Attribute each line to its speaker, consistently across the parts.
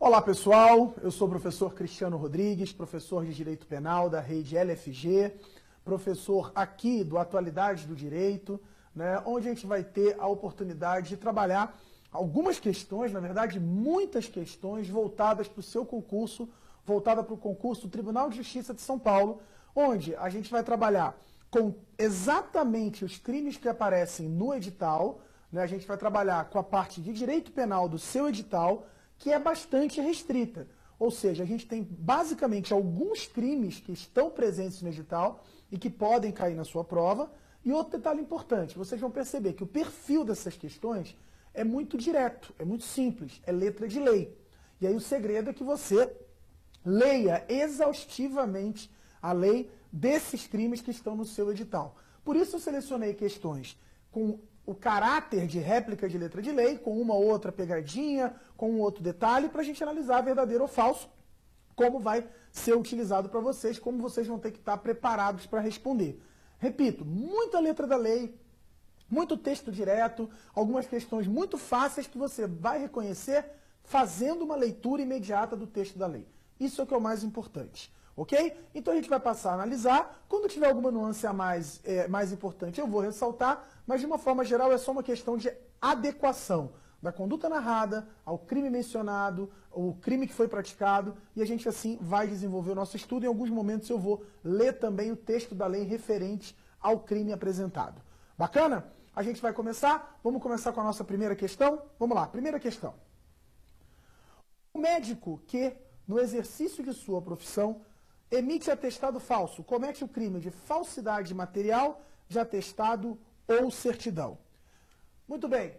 Speaker 1: Olá pessoal, eu sou o professor Cristiano Rodrigues, professor de Direito Penal da rede LFG, professor aqui do Atualidades do Direito, né, onde a gente vai ter a oportunidade de trabalhar algumas questões, na verdade muitas questões voltadas para o seu concurso, voltada para o concurso do Tribunal de Justiça de São Paulo, onde a gente vai trabalhar com exatamente os crimes que aparecem no edital, né, a gente vai trabalhar com a parte de direito penal do seu edital, que é bastante restrita. Ou seja, a gente tem basicamente alguns crimes que estão presentes no edital e que podem cair na sua prova. E outro detalhe importante, vocês vão perceber que o perfil dessas questões é muito direto, é muito simples, é letra de lei. E aí o segredo é que você leia exaustivamente a lei desses crimes que estão no seu edital. Por isso eu selecionei questões com o caráter de réplica de letra de lei, com uma ou outra pegadinha, com um outro detalhe, para a gente analisar verdadeiro ou falso, como vai ser utilizado para vocês, como vocês vão ter que estar preparados para responder. Repito, muita letra da lei, muito texto direto, algumas questões muito fáceis que você vai reconhecer fazendo uma leitura imediata do texto da lei. Isso é o que é o mais importante. Ok? Então a gente vai passar a analisar. Quando tiver alguma nuance a mais, mais importante, eu vou ressaltar, mas de uma forma geral é só uma questão de adequação da conduta narrada ao crime mencionado, o crime que foi praticado, e a gente assim vai desenvolver o nosso estudo. Em alguns momentos eu vou ler também o texto da lei referente ao crime apresentado. Bacana? A gente vai começar. Vamos começar com a nossa primeira questão? Vamos lá, primeira questão. O médico que, no exercício de sua profissão, emite atestado falso, comete o crime de falsidade material de atestado ou certidão. Muito bem.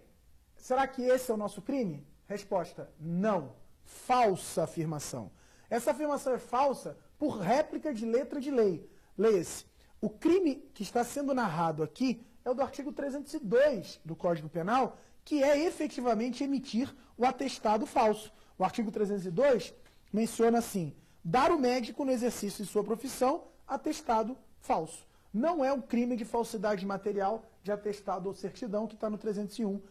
Speaker 1: Será que esse é o nosso crime? Resposta, não. Falsa afirmação. Essa afirmação é falsa por réplica de letra de lei. Leia-se. O crime que está sendo narrado aqui é o do artigo 302 do Código Penal, que é efetivamente emitir o atestado falso. O artigo 302 menciona assim: dar ao médico no exercício de sua profissão atestado falso. Não é um crime de falsidade material de atestado ou certidão que está no 301,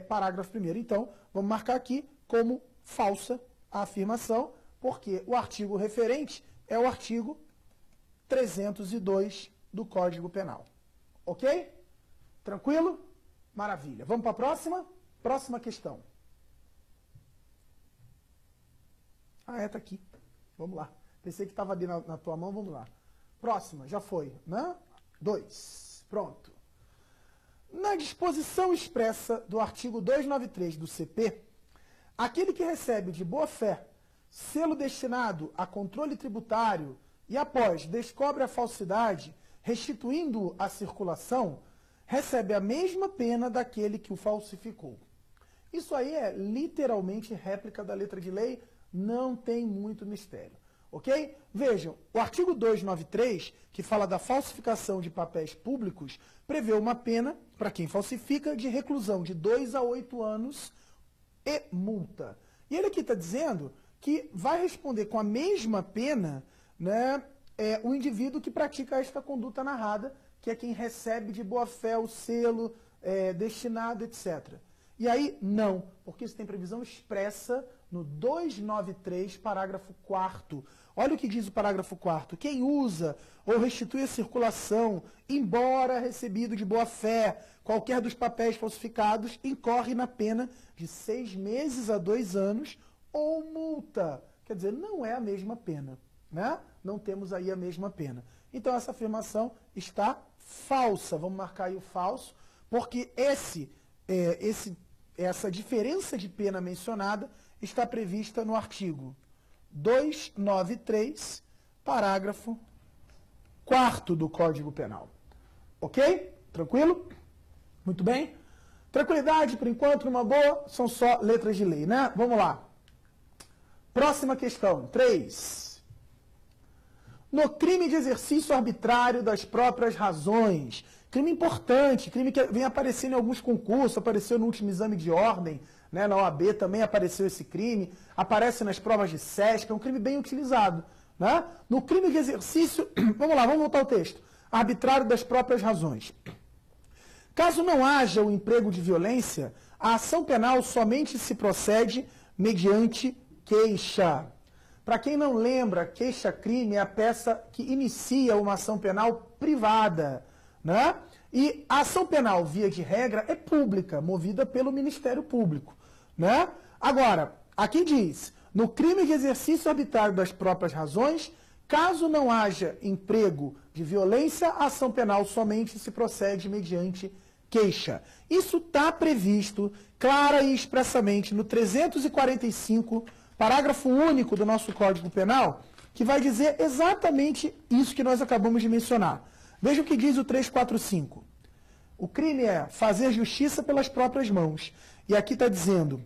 Speaker 1: parágrafo 1º. Então, vamos marcar aqui como falsa a afirmação, porque o artigo referente é o artigo 302 do Código Penal. Ok? Tranquilo? Maravilha. Vamos para a próxima? Próxima questão. Está aqui. Vamos lá. Pensei que estava ali na tua mão, vamos lá. Próxima, já foi, né? 2. Pronto. Na disposição expressa do artigo 293 do CP, aquele que recebe de boa-fé selo destinado a controle tributário e após descobre a falsidade, restituindo à circulação, recebe a mesma pena daquele que o falsificou. Isso aí é literalmente réplica da letra de lei, não tem muito mistério. Ok? Vejam, o artigo 293, que fala da falsificação de papéis públicos, prevê uma pena, para quem falsifica, de reclusão de 2 a 8 anos e multa. E ele aqui está dizendo que vai responder com a mesma pena, né, o indivíduo que pratica esta conduta narrada, que é quem recebe de boa-fé o selo destinado, etc. E aí, não, porque isso tem previsão expressa no 293, parágrafo 4º. Olha o que diz o parágrafo 4º. Quem usa ou restitui a circulação, embora recebido de boa-fé, qualquer dos papéis falsificados, incorre na pena de 6 meses a 2 anos ou multa. Quer dizer, não é a mesma pena, né? Não temos aí a mesma pena. Então, essa afirmação está falsa. Vamos marcar aí o falso, porque essa diferença de pena mencionada está prevista no artigo 293, parágrafo 4º do Código Penal. Ok? Tranquilo? Muito bem? Tranquilidade, por enquanto, numa boa, são só letras de lei, né? Vamos lá. Próxima questão, 3. No crime de exercício arbitrário das próprias razões, crime importante, crime que vem aparecendo em alguns concursos, apareceu no último exame de ordem, né, na OAB também apareceu esse crime, aparece nas provas de SESC, é um crime bem utilizado. Né? No crime de exercício, vamos lá, vamos voltar ao texto, arbitrário das próprias razões. Caso não haja o emprego de violência, a ação penal somente se procede mediante queixa. Para quem não lembra, queixa-crime é a peça que inicia uma ação penal privada, né? E a ação penal, via de regra, é pública, movida pelo Ministério Público, né? Agora, aqui diz, no crime de exercício arbitrário das próprias razões, caso não haja emprego de violência, a ação penal somente se procede mediante queixa. Isso está previsto clara e expressamente no 345, parágrafo único do nosso Código Penal, que vai dizer exatamente isso que nós acabamos de mencionar. Veja o que diz o 345. O crime é fazer justiça pelas próprias mãos. E aqui está dizendo,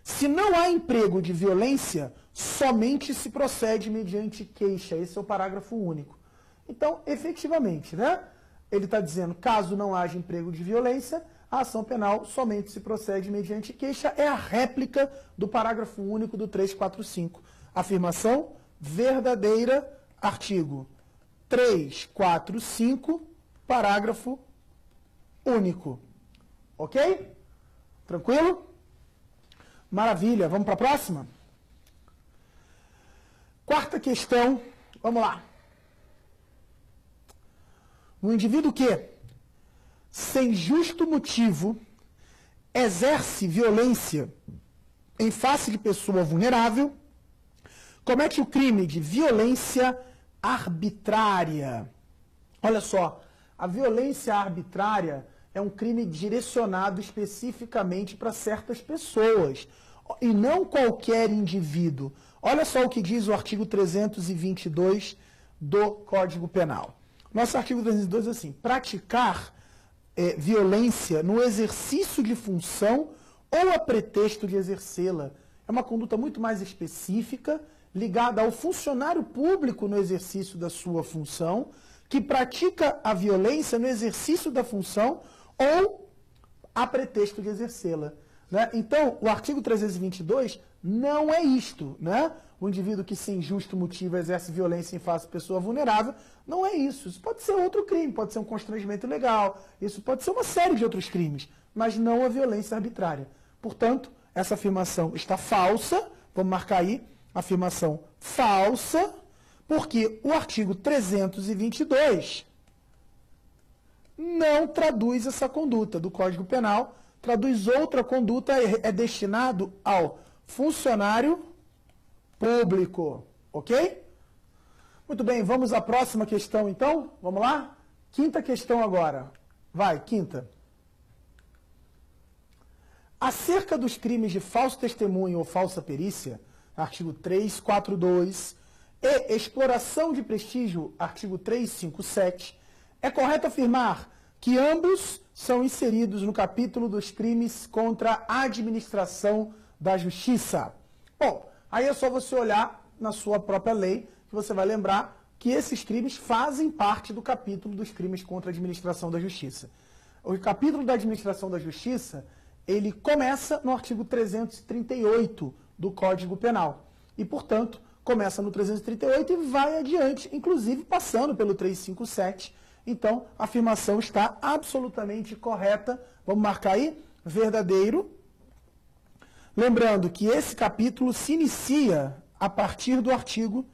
Speaker 1: se não há emprego de violência, somente se procede mediante queixa. Esse é o parágrafo único. Então, efetivamente, né? Ele está dizendo, caso não haja emprego de violência, a ação penal somente se procede mediante queixa. É a réplica do parágrafo único do 345. Afirmação verdadeira, artigo 345, parágrafo único. Ok? Tranquilo? Maravilha. Vamos para a próxima? Quarta questão. Vamos lá. Um indivíduo que, sem justo motivo, exerce violência em face de pessoa vulnerável, comete o crime de violência arbitrária. Olha só, a violência arbitrária é um crime direcionado especificamente para certas pessoas, e não qualquer indivíduo. Olha só o que diz o artigo 322 do Código Penal. Nosso artigo 302 é assim, praticar violência no exercício de função ou a pretexto de exercê-la. É uma conduta muito mais específica, ligada ao funcionário público no exercício da sua função, que pratica a violência no exercício da função ou a pretexto de exercê-la. Né? Então, o artigo 322 não é isto. Né? O indivíduo que sem justo motivo exerce violência em face de pessoa vulnerável, não é isso. Isso pode ser outro crime, pode ser um constrangimento ilegal, isso pode ser uma série de outros crimes, mas não a violência arbitrária. Portanto, essa afirmação está falsa, vamos marcar aí, afirmação falsa, porque o artigo 322 não traduz essa conduta do Código Penal, traduz outra conduta, é destinado ao funcionário público, ok? Muito bem, vamos à próxima questão então, vamos lá? Quinta questão agora, vai, quinta. Acerca dos crimes de falso testemunho ou falsa perícia, artigo 342, e exploração de prestígio, artigo 357, é correto afirmar que ambos são inseridos no capítulo dos crimes contra a administração da justiça. Bom, aí é só você olhar na sua própria lei, que você vai lembrar que esses crimes fazem parte do capítulo dos crimes contra a administração da justiça. O capítulo da administração da justiça, ele começa no artigo 338 do Código Penal. E, portanto, começa no 338 e vai adiante, inclusive passando pelo 357. Então, a afirmação está absolutamente correta. Vamos marcar aí, verdadeiro. Lembrando que esse capítulo se inicia a partir do artigo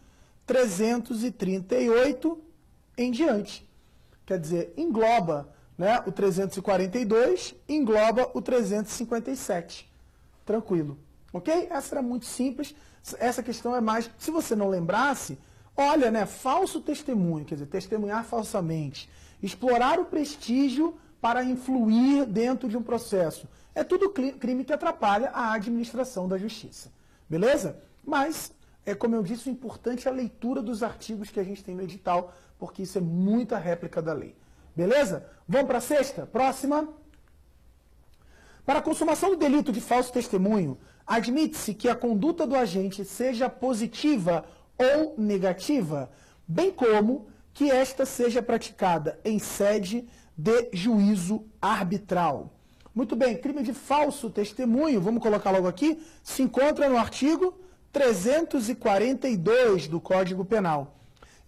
Speaker 1: 338 em diante. Quer dizer, engloba, né, o 342, engloba o 357. Tranquilo. Ok? Essa era muito simples. Essa questão é mais... Se você não lembrasse, olha, né, falso testemunho, quer dizer, testemunhar falsamente, explorar o prestígio para influir dentro de um processo. É tudo crime que atrapalha a administração da justiça. Beleza? Mas, como eu disse, o importante é a leitura dos artigos que a gente tem no edital, porque isso é muita réplica da lei. Beleza? Vamos para a sexta? Próxima. Para a consumação do delito de falso testemunho, admite-se que a conduta do agente seja positiva ou negativa, bem como que esta seja praticada em sede de juízo arbitral. Muito bem, crime de falso testemunho, vamos colocar logo aqui, se encontra no artigo 342 do Código Penal.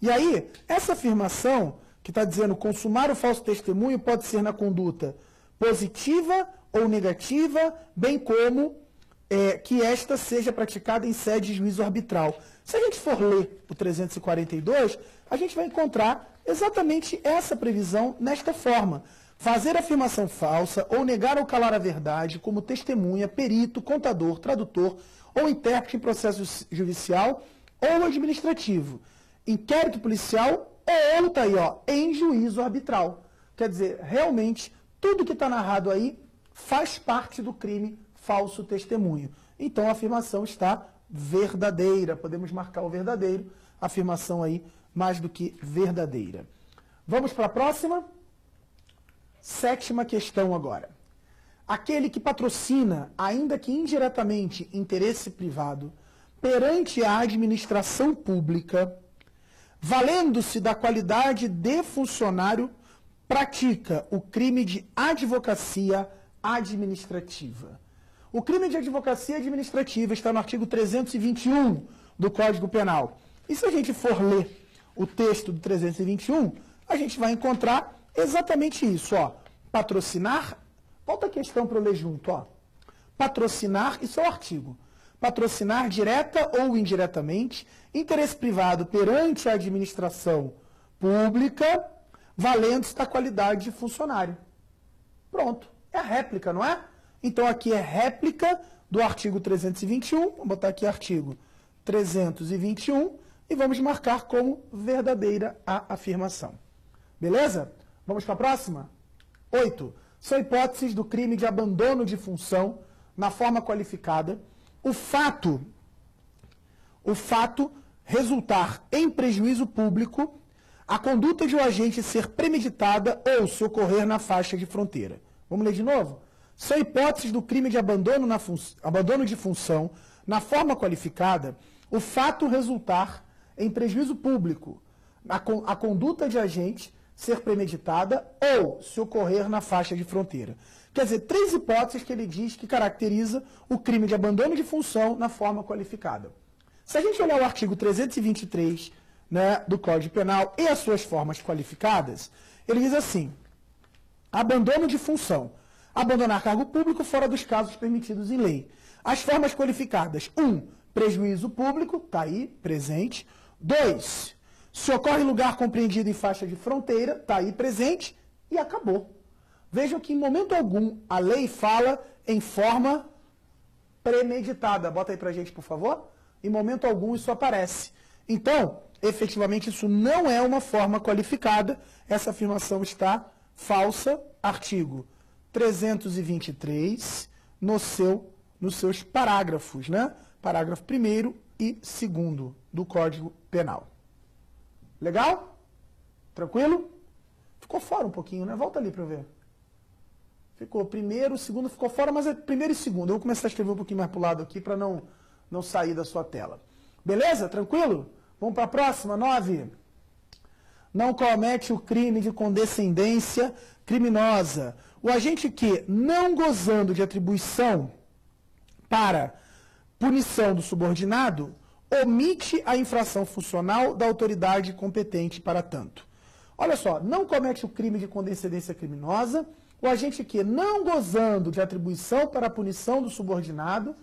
Speaker 1: E aí, essa afirmação, que está dizendo consumar o falso testemunho, pode ser na conduta positiva ou negativa, bem como que esta seja praticada em sede de juízo arbitral. Se a gente for ler o 342, a gente vai encontrar exatamente essa previsão nesta forma. Fazer afirmação falsa ou negar ou calar a verdade como testemunha, perito, contador, tradutor ou intérprete em processo judicial ou administrativo, inquérito policial ou, tá aí, ó, em juízo arbitral. Quer dizer, realmente, tudo que está narrado aí faz parte do crime falso testemunho. Então, a afirmação está verdadeira. Podemos marcar o verdadeiro. Afirmação aí mais do que verdadeira. Vamos para a próxima? 7ª questão agora. Aquele que patrocina, ainda que indiretamente, interesse privado, perante a administração pública, valendo-se da qualidade de funcionário, pratica o crime de advocacia administrativa. O crime de advocacia administrativa está no artigo 321 do Código Penal. E se a gente for ler o texto do 321, a gente vai encontrar exatamente isso, ó. Patrocinar, volta a questão para eu ler junto, ó. Patrocinar, isso é o artigo. Patrocinar direta ou indiretamente interesse privado perante a administração pública, valendo-se da qualidade de funcionário. Pronto. É a réplica, não é? Então, aqui é réplica do artigo 321. Vamos botar aqui artigo 321 e vamos marcar como verdadeira a afirmação. Beleza? Vamos para a próxima? 8. São hipóteses do crime de abandono de função na forma qualificada. O fato resultar em prejuízo público, a conduta de um agente ser premeditada ou se ocorrer na faixa de fronteira. Vamos ler de novo? São hipóteses do crime de abandono de função na forma qualificada, o fato resultar em prejuízo público, a conduta de agente ser premeditada ou se ocorrer na faixa de fronteira. Quer dizer, 3 hipóteses que ele diz que caracteriza o crime de abandono de função na forma qualificada. Se a gente olhar o artigo 323, né, do Código Penal e as suas formas qualificadas, ele diz assim: abandono de função. Abandonar cargo público fora dos casos permitidos em lei. As formas qualificadas: 1. Prejuízo público, está aí, presente. 2. Se ocorre em lugar compreendido em faixa de fronteira, está aí, presente. E acabou. Vejam que em momento algum a lei fala em forma premeditada. Bota aí pra gente, por favor. Em momento algum isso aparece. Então, efetivamente, isso não é uma forma qualificada. Essa afirmação está falsa. Artigo 323, nos seus parágrafos, né? Parágrafo 1º e 2º do Código Penal. Legal? Tranquilo? Ficou fora um pouquinho, né? Volta ali para eu ver. Ficou primeiro, segundo ficou fora, mas é primeiro e segundo. Eu vou começar a escrever um pouquinho mais para o lado aqui para não sair da sua tela. Beleza? Tranquilo? Vamos para a próxima, 9. Não comete o crime de condescendência criminosa. O agente que, não gozando de atribuição para punição do subordinado, omite a infração funcional da autoridade competente para tanto. Olha só, não comete o crime de condescendência criminosa, o agente que, não gozando de atribuição para a punição do subordinado,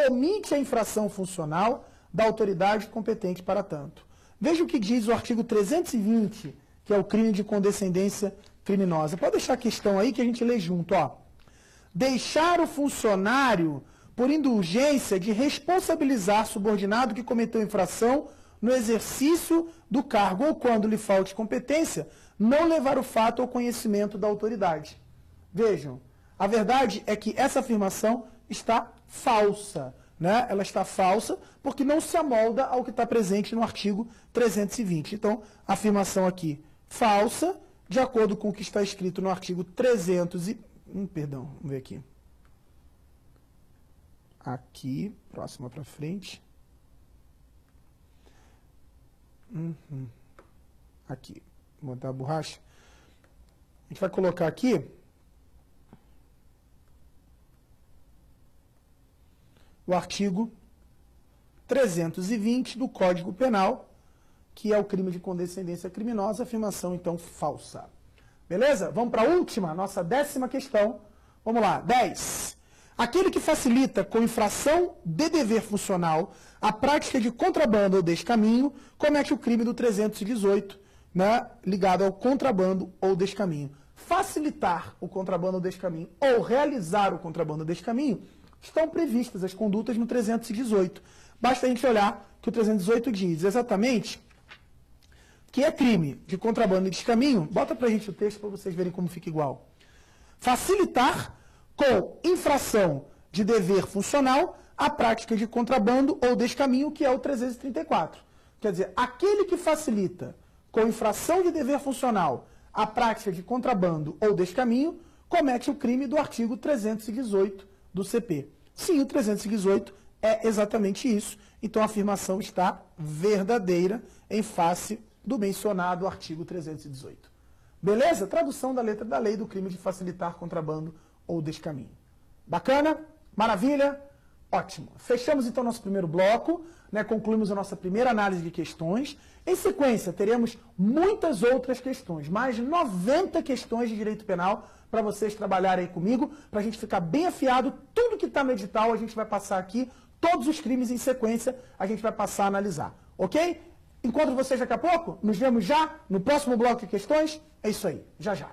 Speaker 1: omite a infração funcional da autoridade competente para tanto. Veja o que diz o artigo 320, que é o crime de condescendência criminosa. Pode deixar a questão aí que a gente lê junto, ó. Deixar o funcionário por indulgência de responsabilizar subordinado que cometeu infração no exercício do cargo ou quando lhe falte competência, não levar o fato ao conhecimento da autoridade. Vejam, a verdade é que essa afirmação está falsa, né? Ela está falsa porque não se amolda ao que está presente no artigo 320. Então, a afirmação aqui falsa, de acordo com o que está escrito no artigo 300 e... perdão, vamos ver aqui. Aqui, próxima para frente. Aqui, vou botar a borracha. A gente vai colocar aqui o artigo 320 do Código Penal, que é o crime de condescendência criminosa, afirmação, então, falsa. Beleza? Vamos para a última, nossa 10ª questão. Vamos lá, 10. Aquele que facilita com infração de dever funcional a prática de contrabando ou descaminho comete o crime do 318, né, ligado ao contrabando ou descaminho. Facilitar o contrabando ou descaminho ou realizar o contrabando ou descaminho estão previstas as condutas no 318. Basta a gente olhar que o 318 diz exatamente que é crime de contrabando e descaminho. Bota pra gente o texto para vocês verem como fica igual. Facilitar com infração de dever funcional a prática de contrabando ou descaminho, que é o 334. Quer dizer, aquele que facilita com infração de dever funcional a prática de contrabando ou descaminho comete o crime do artigo 318 do CP. Sim, o 318 é exatamente isso. Então a afirmação está verdadeira em face do mencionado artigo 318. Beleza? Tradução da letra da lei do crime de facilitar contrabando ou descaminho. Bacana? Maravilha? Ótimo. Fechamos então nosso primeiro bloco, né? Concluímos a nossa primeira análise de questões. Em sequência, teremos muitas outras questões, mais de 90 questões de direito penal para vocês trabalharem aí comigo, para a gente ficar bem afiado. Tudo que está no edital a gente vai passar aqui, todos os crimes em sequência a gente vai passar a analisar. Ok? Encontro vocês daqui a pouco. Nos vemos já no próximo bloco de questões. É isso aí. Já já.